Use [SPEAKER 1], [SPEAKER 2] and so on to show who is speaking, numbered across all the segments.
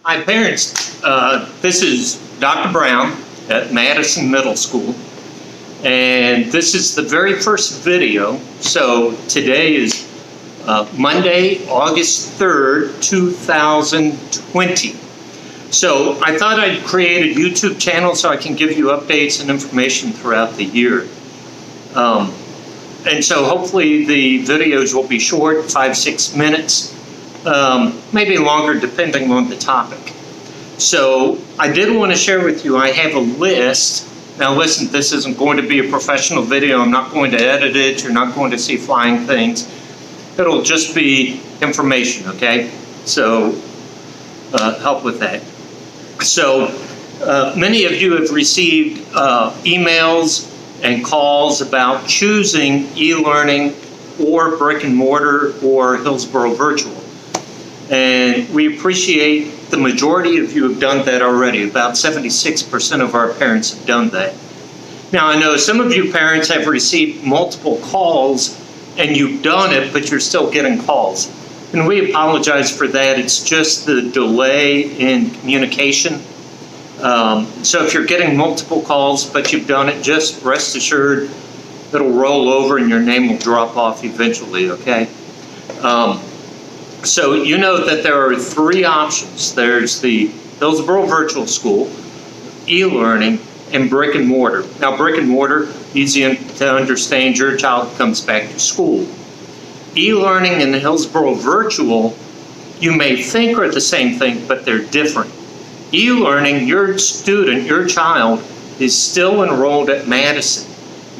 [SPEAKER 1] Hi, parents. This is Dr. Brown at Madison Middle School, and this is the very first video. So today is Monday, August 3rd, 2020. So I thought I'd create a YouTube channel so I can give you updates and information throughout the year. And so hopefully the videos will be short, 5-6 minutes. Maybe longer depending on the topic. So I did want to share with you, I have a list. Now listen, this isn't going to be a professional video. I'm not going to edit it. You're not going to see flying things. It'll just be information, okay? So help with that. So many of you have received emails and calls about choosing e-learning or brick and mortar or Hillsborough Virtual. And we appreciate the majority of you have done that already. About 76% of our parents have done that. Now, I know some of you parents have received multiple calls and you've done it, but you're still getting calls. And we apologize for that. It's just the delay in communication. So if you're getting multiple calls, but you've done it, just rest assured it'll roll over and your name will drop off eventually, okay? So you know that there are three options. There's the Hillsborough Virtual School, e-learning, and brick and mortar. Now, brick and mortar, easy to understand, your child comes back to school. E-learning and Hillsborough Virtual, you may think are the same thing, but they're different. E-learning, your student, your child, is still enrolled at Madison.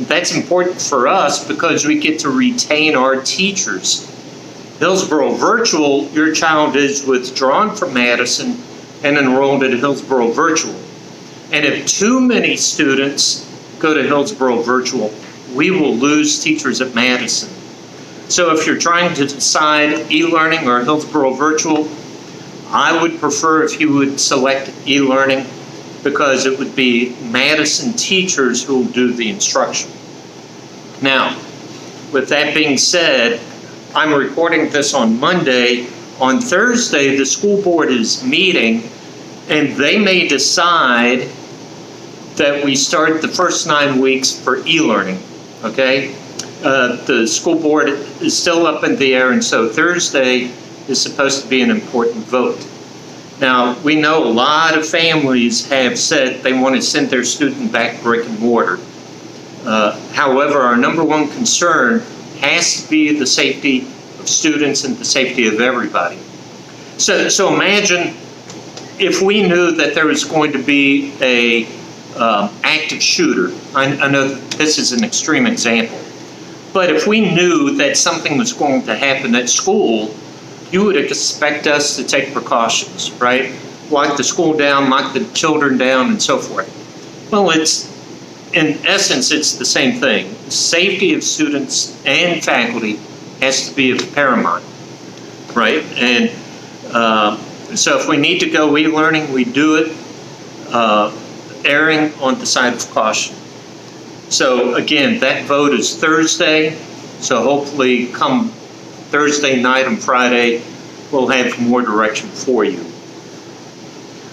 [SPEAKER 1] That's important for us because we get to retain our teachers. Hillsborough Virtual, your child is withdrawn from Madison and enrolled at Hillsborough Virtual. And if too many students go to Hillsborough Virtual, we will lose teachers at Madison. So if you're trying to decide e-learning or Hillsborough Virtual, I would prefer if you would select e-learning because it would be Madison teachers who will do the instruction. Now, with that being said, I'm recording this on Monday. On Thursday, the school board is meeting, and they may decide that we start the first 9 weeks for e-learning, okay? The school board is still up in the air, and so Thursday is supposed to be an important vote. Now, we know a lot of families have said they want to send their student back brick and mortar. However, our number one concern has to be the safety of students and the safety of everybody. So imagine if we knew that there was going to be a active shooter. I know that this is an extreme example, but if we knew that something was going to happen at school, you would expect us to take precautions, right? Lock the school down, lock the children down, and so forth. Well, in essence, it's the same thing. The safety of students and faculty has to be of paramount, right? And so if we need to go e-learning, we do it, erring on the side of caution. So again, that vote is Thursday, so hopefully come Thursday night and Friday, we'll have more direction for you.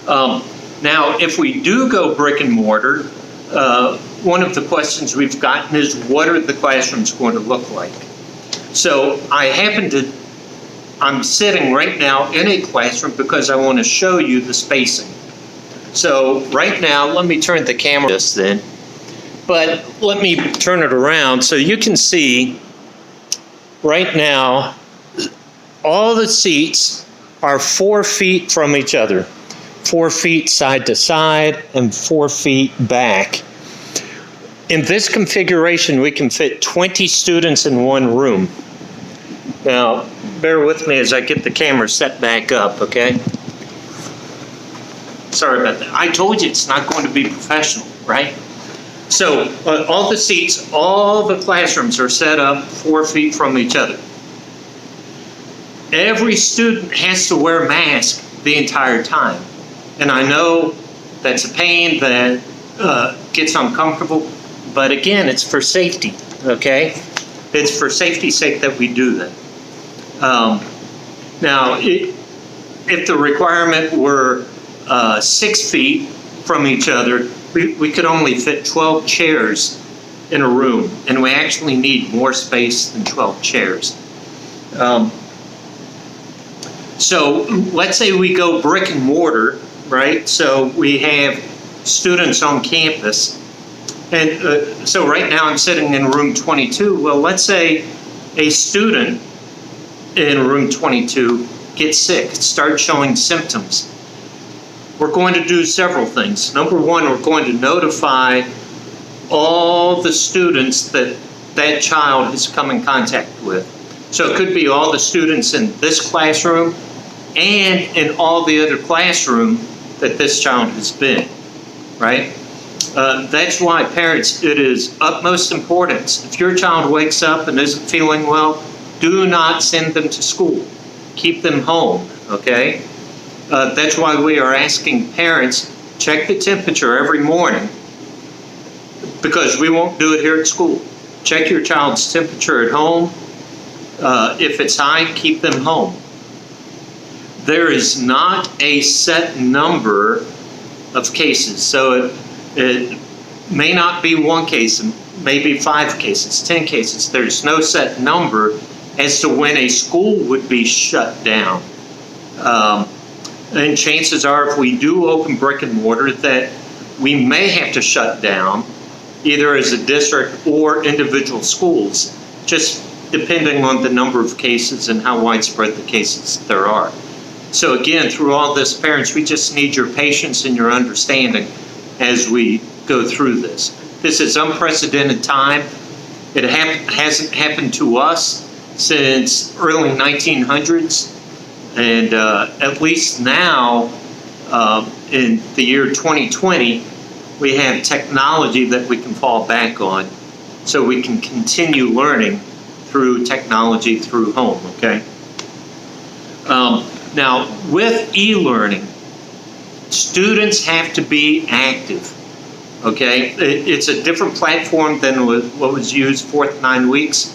[SPEAKER 1] Now, if we do go brick and mortar, one of the questions we've gotten is, what are the classrooms going to look like? So I'm sitting right now in a classroom because I want to show you the spacing. So right now, let me turn the camera this then, but let me turn it around so you can see right now, all the seats are 4 feet from each other, 4 feet side to side and 4 feet back. In this configuration, we can fit 20 students in one room. Now, bear with me as I get the camera set back up, okay? Sorry about that. I told you it's not going to be professional, right? So, all the seats, all the classrooms are set up 4 feet from each other. Every student has to wear a mask the entire time. And I know that's a pain, that gets uncomfortable, but again, it's for safety, okay? It's for safety's sake that we do that. Now, if the requirement were 6 feet from each other, we could only fit 12 chairs in a room, and we actually need more space than 12 chairs. So let's say we go brick and mortar, right? So we have students on campus. And so right now I'm sitting in room 22. Well, let's say a student in room 22 gets sick, starts showing symptoms. We're going to do several things. Number one, we're going to notify all the students that that child has come in contact with. So it could be all the students in this classroom and in all the other classroom that this child has been, right? That's why, parents, it is utmost importance. If your child wakes up and isn't feeling well, do not send them to school. Keep them home, okay? That's why we are asking parents, check the temperature every morning, because we won't do it here at school. Check your child's temperature at home. If it's high, keep them home. There is not a set number of cases. So it may not be 1 case, maybe 5 cases, 10 cases. There's no set number as to when a school would be shut down. And chances are, if we do open brick and mortar, that we may have to shut down either as a district or individual schools, just depending on the number of cases and how widespread the cases there are. So again, through all this, parents, we just need your patience and your understanding as we go through this. This is unprecedented time. It hasn't happened to us since early 1900s. And at least now, in the year 2020, we have technology that we can fall back on, so we can continue learning through technology through home, okay? Now, with e-learning, students have to be active, okay? It's a different platform than what was used 4 to 9 weeks,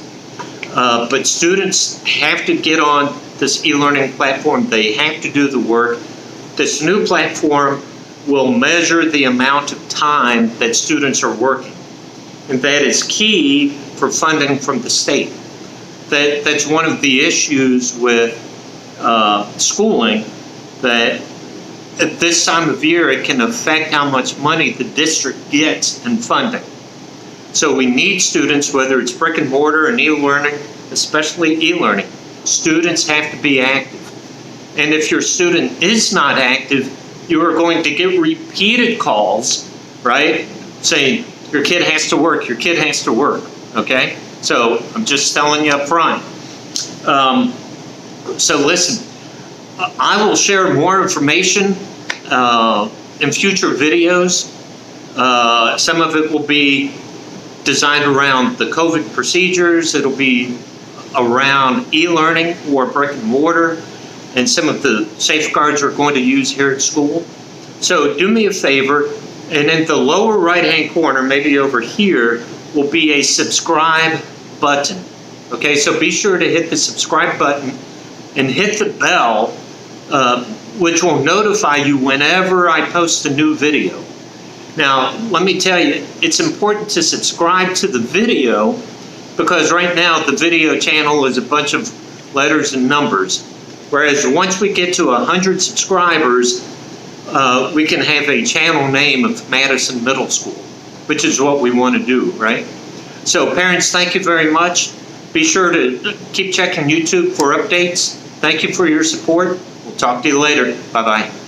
[SPEAKER 1] but students have to get on this e-learning platform. They have to do the work. This new platform will measure the amount of time that students are working, and that is key for funding from the state. That's one of the issues with schooling, that at this time of year it can affect how much money the district gets in funding. So we need students, whether it's brick and mortar and e-learning, especially e-learning. Students have to be active. And if your student is not active, you are going to get repeated calls, right, saying your kid has to work, your kid has to work, okay? So I'm just telling you up front. So listen, I will share more information in future videos. Some of it will be designed around the COVID procedures. It'll be around e-learning or brick and mortar, and some of the safeguards we're going to use here at school. So do me a favor, and in the lower right-hand corner, maybe over here, will be a subscribe button. Okay, so be sure to hit the subscribe button and hit the bell, which will notify you whenever I post a new video. Now, let me tell you, it's important to subscribe to the video, because right now the video channel is a bunch of letters and numbers. Whereas once we get to 100 subscribers, we can have a channel name of Madison Middle School, which is what we want to do, right? So parents, thank you very much. Be sure to keep checking YouTube for updates. Thank you for your support. We'll talk to you later. Bye-bye.